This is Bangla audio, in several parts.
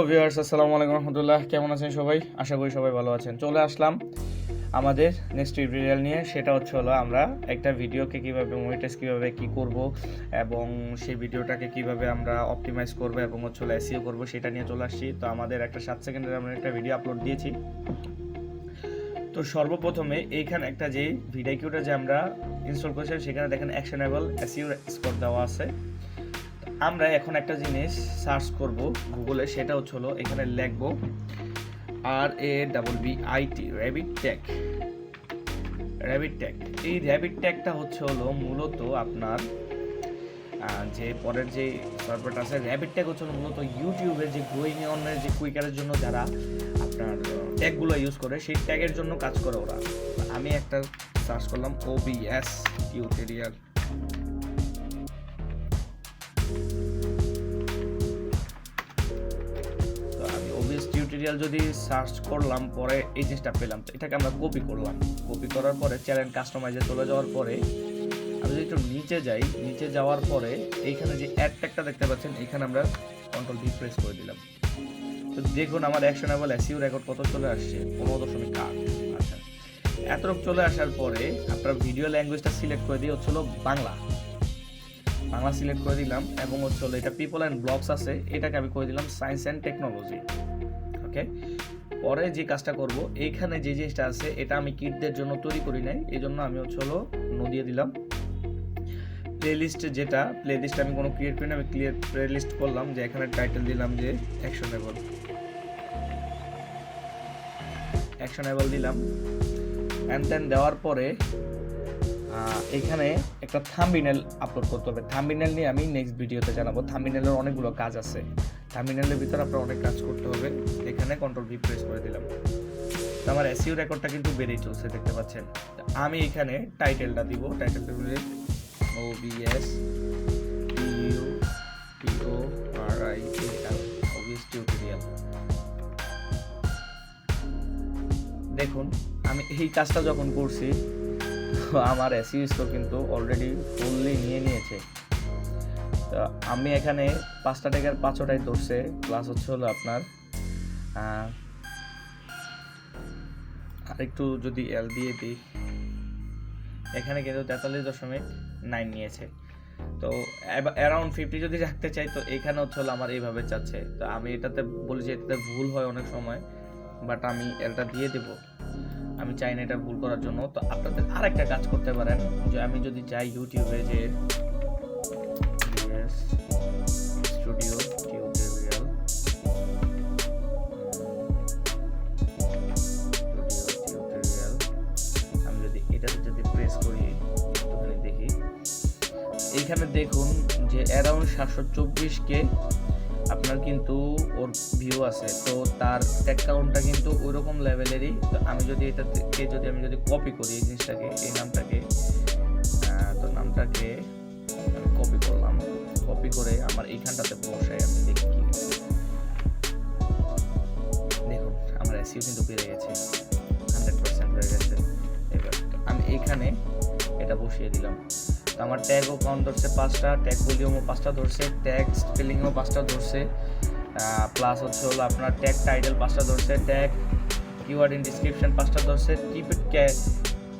ভিউয়ার্স, আসসালামু আলাইকুম রহমতুল্লাহ। কেমন আছেন সবাই? আশা করি সবাই ভালো আছেন। চলে আসলাম আমাদের নেক্সট টিউটোরিয়াল নিয়ে। সেটা হলো আমরা একটা ভিডিওকে কিভাবে মনিটাইজ কিভাবে কি করব এবং সেই ভিডিওটাকে কিভাবে আমরা অপটিমাইজ করব এবং এসইও করব সেটা নিয়ে চলে আসছি। তো আমাদের একটা 7 সেকেন্ডের আমরা একটা ভিডিও আপলোড দিয়েছি। তো সর্বপ্রথমে এইখানে একটা যে ভিডিওটা যে আমরা ইনস্টল করেছি সেখানে দেখেন অ্যাকশনেবল এসইও স্কোর দেওয়া আছে। আমরা এখন একটা জিনিস সার্চ করব গুগলে, সেটা হলো এখানে লিখব RABBIT র্যাবিট ট্যাগ। এই র্যাবিট ট্যাগটা হলো মূলত আপনার যে পরের যে সার্ভারটা আছে, র্যাবিট ট্যাগ মূলত ইউটিউবের যে গোয়িং অনের যে কুইকারের জন্য যারা আপনার ট্যাগগুলো ইউজ করে সেই ট্যাগের জন্য কাজ করে ওরা। আমি একটা সার্চ করলাম OBS টিউটোরিয়াল। টিউটোরিয়াল যদি সার্চ করলাম, পরে এই জিনিসটা পেলাম, তো এটাকে আমরা কপি করলাম। কপি করার পরে চ্যানেল কাস্টমাইজে চলে যাওয়ার পরে আমি যদি একটু নিচে যাই, নিচে যাওয়ার পরে এইখানে যে অ্যাড ট্যাগটা দেখতে পাচ্ছেন, এখানে আমরা কন্ট্রোল ভি প্রেস করে দিলাম। তো দেখুন আমার অ্যাকশনেবল এসইও রেকর্ড কত চলে আসছে, 15.8। আচ্ছা, এতটুকু চলে আসার পরে আপনার ভিডিও ল্যাঙ্গুয়েজটা সিলেক্ট করে দিয়ে বাংলা সিলেক্ট করে দিলাম এবং এটা পিপল অ্যান্ড ব্লগস আছে, এটাকে আমি করে দিলাম সায়েন্স অ্যান্ড টেকনোলজি। ওকে, পরে যে কাজটা করব, এইখানে যে জিনিসটা আছে এটা আমি কিডদের জন্য তৈরি করি নাই, এই জন্য আমি নো দিয়ে দিলাম। প্লেলিস্ট আমি কোনো ক্রিয়েট করি না, আমি প্লেলিস্ট করলাম, যে এখানে টাইটেল দিলাম যে অ্যাকশনেবল দিলাম। অ্যান্ড দেন দেওয়ার পরে এখানে একটা থাম্বনেল আপলোড করতে হবে। থাম্বনেল নিয়ে আমি নেক্সট ভিডিওতে জানাবো। থাম্বনেলের অনেকগুলো কাজ আছে, থাম্বনেলের ভিতরে আপনার অনেক কাজ করতে হবে। এখানে কন্ট্রোল ভি প্রেস করে দিলাম। তো আমার এসইও রেকর্ডটা কিন্তু বেড়েই চলছে, দেখতে পাচ্ছেন। আমি এখানে টাইটেলটা দিব, টাইটেলটা বলে OBS টিউটোরিয়াল। দেখুন আমি এই কাজটা যখন করছি, আমার এসইও স্কোর কিন্তু অলরেডি ফুললি নিয়েছে। তো আমি এখানে 5টা ট্যাগের 5টাই ধরছে, প্লাস আপনার আরেকটু যদি এল দিয়ে দিই, এখানে কিন্তু 43.9 নিয়েছে। তো অ্যারাউন্ড 50 যদি রাখতে চাই, তো এখানে আমার এইভাবে চাচ্ছে। তো আমি এটাতে বলি যে এটাতে ভুল হয় অনেক সময়, বাট আমি এটা দিয়ে দেব, আমি চাই না এটা ভুল করার জন্য। তো আপনাদের আরেকটা কাজ করতে পারেন, যে আমি যদি যাই ইউটিউবে যে স্টুডিও টিউটোরিয়াল, আমি যদি এটাতে যদি প্রেস করি, একটুখানি দেখি, এইখানে দেখুন যে অ্যারাউন্ড 724K আপনার কিন্তু ওর ভিউ আছে। তো তার ট্যাগ কাউন্টটা কিন্তু ওইরকম লেভেলেরই। তো আমি যদি এটাকে আমি যদি কপি করি এই জিনিসটাকে, এই নামটাকে, তো নামটাকে আমি কপি করলাম। কপি করে আমার এইখানটাতে বসাই, আমি দেখি কি। দেখুন আমার এসইও কিন্তু বেড়ে গেছে, 100% হয়ে গেছে। এবার আমি এইখানে এটা বসিয়ে দিলাম। তো আমার ট্যাগও কাউন্ট ধরছে 5টা, ট্যাগ ভলিউমও 5টা ধরছে, ট্যাগ স্পেলিংও 5টা ধরছে, প্লাস আপনার ট্যাগ টাইটেল 5টা ধরছে, ট্যাগ কিওয়ার্ড ইন ডিসক্রিপশন 5টা ধরছে,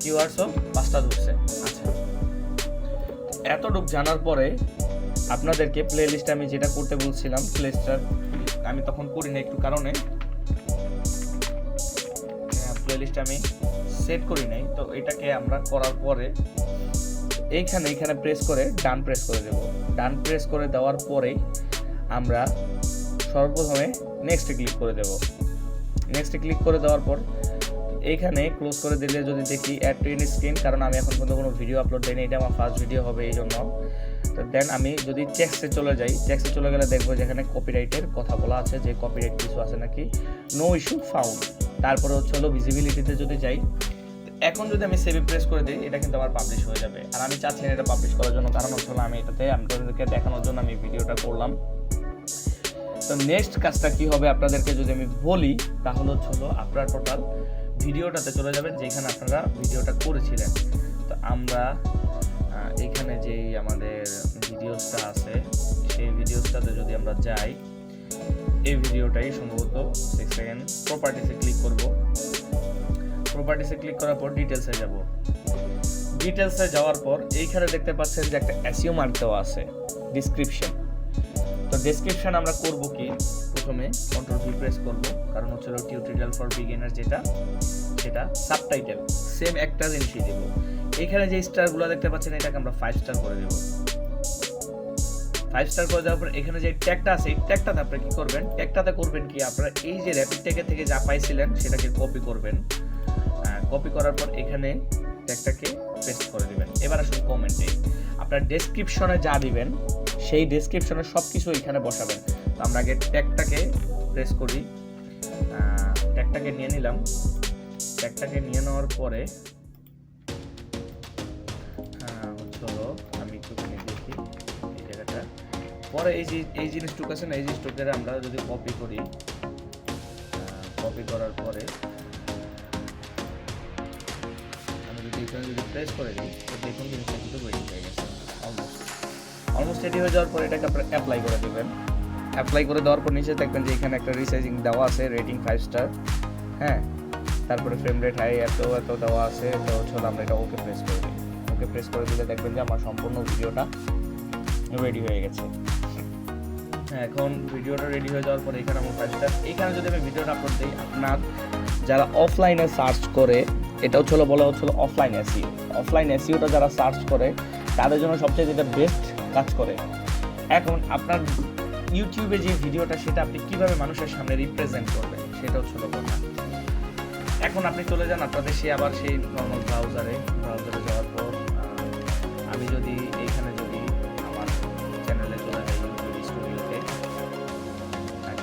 কিওয়ার্ডসও 5টা ধরছে। আচ্ছা, এতটুকু জানার পরে আপনাদেরকে প্লেলিস্টে আমি যেটা করতে বলছিলাম, প্লেলিস্টটা আমি তখন করি না একটু কারণে, প্লেলিস্ট আমি সেট করি নাই। তো এটাকে আমরা করার পরে এইখানে প্রেস করে ডান প্রেস করে দেব। ডান প্রেস করে দেওয়ার পরেই আমরা সর্বপ্রথমে নেক্সটে ক্লিক করে দেব। নেক্সটে ক্লিক করে দেওয়ার পর এইখানে ক্লোজ করে দিলে যদি দেখি অ্যাড টু এন্ড স্ক্রিন, কারণ আমি এখন পর্যন্ত কোনো ভিডিও আপলোড দিইনি, এটা আমার ফার্স্ট ভিডিও হবে এই জন্য। তো দেন আমি যদি টেক্সটে চলে যাই, টেক্সটে চলে গেলে দেখবো যেখানে কপিরাইটের কথা বলা আছে, যে কপিরাইট কিছু আছে নাকি, নো ইস্যু ফাউন্ড। তারপরে ভিজিবিলিটিতে যদি যাই, এখন যদি আমি সেভ প্রেস করে দিই, এটা কিন্তু আমার পাবলিশ হয়ে যাবে। আর আমি চাচ্ছি না এটা পাবলিশ করার জন্য, কারণ আমি আপনাদেরকে দেখানোর জন্য আমি ভিডিওটা করলাম। তো নেক্সট কাজটা কি হবে আপনাদেরকে যদি আমি বলি, তাহলে আপনারা টোটাল ভিডিওটাতে চলে যাবেন যেখানে আপনারা ভিডিওটা করেছিলেন। তো আমরা এখানে যেই আমাদের ভিডিওসটা আছে, সেই ভিডিওসটাতে যদি আমরা যাই, এই ভিডিওটাই সম্ভবত 6 সেকেন্ড। প্রপার্টিসে ক্লিক করব। প্রপার্টিসে ক্লিক করার পর ডিটেলসে যাব। ডিটেলসে যাওয়ার পর এইখানে দেখতে পাচ্ছেন যে একটা এসইও মার্ক দেওয়া আছে, ডেসক্রিপশন। তো ডেসক্রিপশন আমরা করব কি, প্রথমে কন্ট্রোল ভি প্রেস করব, কারণ হচ্ছে টিউটোরিয়াল ফর বিগিনার যেটা সেটা সাবটাইটেল সেম একটা জিনিসই দেব। এখানে যে স্টারগুলো দেখতে পাচ্ছেন এটাকে আমরা 5 স্টার করে দেব। 5 স্টার করে দেওয়ার পর এখানে যে ট্যাগটা আছে এই ট্যাগটাতে আপনি কি করবেন, ট্যাগটাতে করবেন কি আপনারা এই যে র্যাপিড ট্যাগের থেকে যা পাইছিলেন সেটাকে কপি করবেন। কপি করার পর এখানে ট্যাগটাকে পেস্ট করে দিবেন। এবার আসুন কমেন্টে, আপনার ডেসক্রিপশনে যা দিবেন সেই ডেসক্রিপশনে সব কিছু এখানে বসাবেন। তো আমরা আগে ট্যাগটাকে প্রেস করি, ট্যাগটাকে নিয়ে নিলাম। ট্যাগটাকে নিয়ে নেওয়ার পরে হলো আমি একটুখানি দেখি এই জায়গাটা, পরে এই জিনিসটুকু আছে না, এই জিনিসটুকু আমরা যদি কপি করি, কপি করার পরে আমি যদি এখানে যদি প্রেস করে দিই তো দেখুন জিনিসটা কিন্তু রেডি হয়ে গেছে। অলমোস্ট রেডি হয়ে যাওয়ার পর এটাকে আপনারা অ্যাপ্লাই করে দেবেন। অ্যাপ্লাই করে দেওয়ার পর নিচে দেখবেন যে এখানে একটা রিসাইজিং দেওয়া আছে, রেটিং 5 স্টার, হ্যাঁ, তারপরে ফ্রেম রেট হাই এত দেওয়া আছে। তো চলো আমরা এটা ওকে প্রেস করে দিই। ওকে প্রেস করে দিলে দেখবেন যে আমার সম্পূর্ণ ভিডিওটা রেডি হয়ে গেছে। এখন ভিডিওটা রেডি হয়ে যাওয়ার পরে এখানে আমার 5 স্টার। এখানে যদি আমি ভিডিওটা আপলোড দিই, আপনার যারা অফলাইনে সার্চ করে, এটা বলা হচ্ছিল অফলাইন এসইও। অফলাইন এসইওটা যারা সার্চ করে তাদের জন্য সবচেয়ে যেটা বেস্ট কাজ করে। এখন আপনার ইউটিউবে যে ভিডিওটা সেটা আপনি কিভাবে মানুষের সামনে রিপ্রেজেন্ট করবেন সেটা কথা। এখন আপনি চলে যান আপনাদের আবার সেই নর্মাল ব্রাউজারে যাওয়ার পর আমি যদি এইখানে যদি আমার চ্যানেলে চলে যাই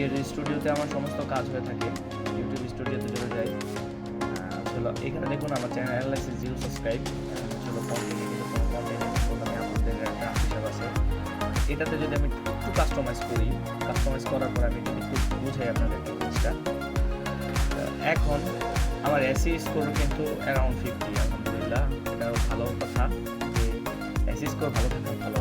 ইউটিউব স্টুডিওতে আমার সমস্ত কাজ হয়ে থাকে। ইউটিউব স্টুডিওতে চলে যাই, এখানে দেখুন আমার চ্যানেল অ্যানালাইসিস 0 সাবস্ক্রাইব, কন্টিনিউ কিন্তু কোনো কন্টেন্ট আমি আপনাদের একটা হিসাব আছে। এটাতে যদি আমি একটু কাস্টমাইজ করি, কাস্টমাইজ করার পর আমি একটু বুঝাই আপনাদের জিনিসটা। এখন আমার এসইও স্কোর কিন্তু অ্যারাউন্ড 50, আলহামদুলিল্লাহ, এটাও ভালো কথা যে এসইও স্কোর ভালো থাকা ভালো।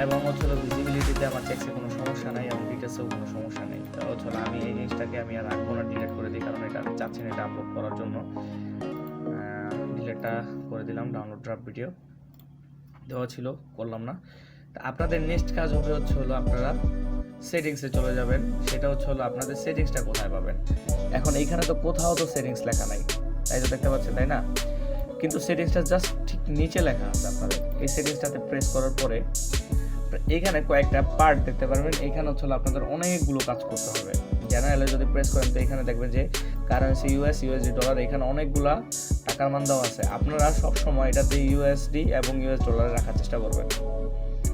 এবং ভিজিবিলিটিতে আমার টেক্সে কোনো সমস্যা নাই এবং ডিটেলসেও কোনো সমস্যা নেই। তো আমি এই জিনিসটাকে আমি আর রাখবো না, ডিলিট করে দিই, কারণ এটা আমি চাচ্ছি না এটা আপলোড করার জন্য। ডিলিটটা করে দিলাম। ডাউনলোড ড্রপ ভিডিও দেওয়া ছিল, করলাম না। তো আপনাদের নেক্সট কাজ হবে আপনারা সেটিংসে চলে যাবেন। সেটা আপনাদের সেটিংসটা কোথায় পাবেন। এখন এইখানে তো কোথাও তো সেটিংস লেখা নাই, তাই তো দেখতে পাচ্ছেন, তাই না? কিন্তু সেটিংসটা জাস্ট ঠিক নিচে লেখা আছে। আপনাদের এই সেটিংসটাতে প্রেস করার পরে এখানে কয়েকটা পার্ট দেখতে পারবেন। এখানে আপনাদের অনেকগুলো কাজ করতে হবে। জেনারেলে যদি প্রেস করেন তো এখানে দেখবেন যে কারেন্সি ইউএসডি ডলার, এখানে অনেকগুলা টাকার মান দেওয়া আছে। আপনারা সব সময় এটাতে ইউএসডি এবং ইউএস ডলারে রাখার চেষ্টা করবেন।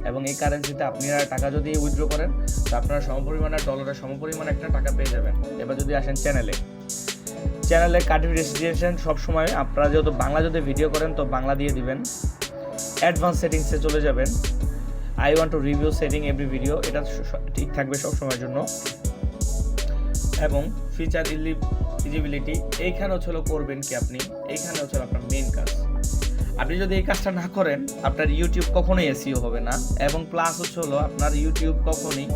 এবং এই কারেন্সিতে আপনারা টাকা যদি উইথড্র করেন তো আপনারা সমপরিমাণে ডলারের সমপরিমাণে একটা টাকা পেয়ে যাবেন। এবার যদি আসেন চ্যানেলে কান্ট্রি রেজিস্ট্রেশন সবসময় আপনারা যেহেতু বাংলা যদি ভিডিও করেন তো বাংলা দিয়ে দিবেন। অ্যাডভান্স সেটিংসে চলে যাবেন। I want to review setting every video, এটা ঠিক থাকবে সব সময়ের জন্য। এবং ফিচার ইলিজিবিলিটি এইখানে করবেন কি আপনি, এইখানে আপনার মেইন কাজ। আপনি যদি এই কাজটা না করেন আপনার ইউটিউব কখনোই এসইও হবে না। এবং প্লাস আপনার ইউটিউব কখনোই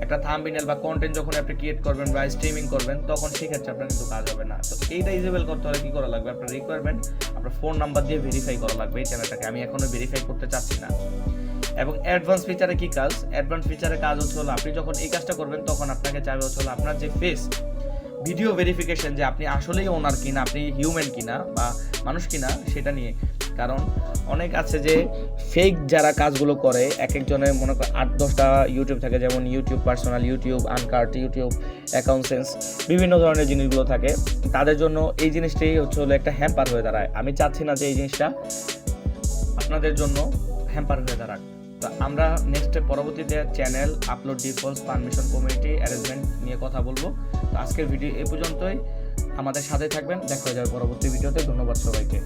একটা থাম্বনেল বা কন্টেন্ট যখন আপনি ক্রিয়েট করবেন বা স্ট্রিমিং করবেন তখন সেক্ষেত্রে আপনার কিন্তু কাজ হবে না। তো এইটা ইজেবল করতে হলে কি করা লাগবে, আপনার রিকোয়ারমেন্ট আপনার ফোন নাম্বার দিয়ে ভেরিফাই করা লাগবে এই চ্যানেলটাকে। আমি এখনো ভেরিফাই করতে চাচ্ছি না। এবং অ্যাডভান্স ফিচারে কি কাজ, অ্যাডভান্স ফিচারে কাজ আপনি যখন এই কাজটা করবেন তখন আপনাকে চাইবে আপনার যে ফেস ভিডিও ভেরিফিকেশন, যে আপনি আসলেই ওনার কিনা, আপনি হিউম্যান কিনা বা মানুষ কিনা সেটা নিয়ে। কারণ অনেক আছে যে ফেক যারা কাজগুলো করে, এক একজনের মনে করেন 8-10টা ইউটিউব থাকে, যেমন YouTube personal, YouTube আনকার্ট, YouTube accountants, বিভিন্ন ধরনের জিনিসগুলো থাকে। তাদের জন্য এই জিনিসটাই একটা হ্যাম্পার হয়ে দাঁড়ায়। আমি চাচ্ছি না যে এই জিনিসটা আপনাদের জন্য হ্যাম্পার হয়ে দাঁড়াক। তো আমরা পরবর্তীতে channel upload defaults permission community arrangement নিয়ে কথা বলবো। তো আজকের ভিডিও এই পর্যন্তই, আমাদের সাথে থাকবেন, দেখা হয়ে যাবে পরবর্তী ভিডিওতে। ধন্যবাদ সবাইকে।